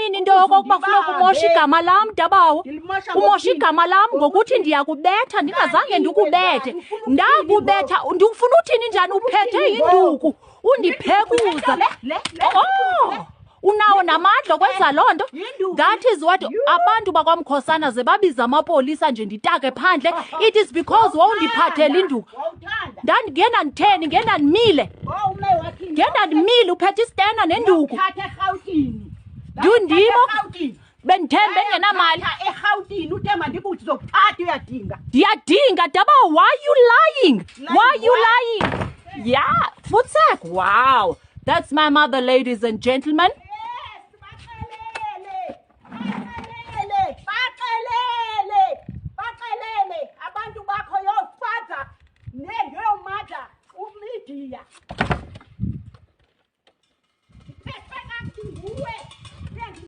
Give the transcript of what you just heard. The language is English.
nini into yokokuba kufuneka umoshe igama lam Dabawo? Umoshe igama lam ngokuthi ndiyakubetha ndingazange ndikubethe. Ndakubetha ndifuna uthini njani uphethe induku undiphekuza. Oh, unawo namandla okwenza loo nto? That is what abantu bakwaMkhosana ze babiza amapolisa nje nditake phandle. It is because wawundiphathela induku. Ngena nditheni, ngena ndimile. Ngena ndimile uphethe isitena nenduku. Ndimo bendithembe engenamali. Ndiyadinga Dabawo. Why you lying? Why you lying? Yeah, Futsek. Wow. That's my mother, ladies and gentlemen.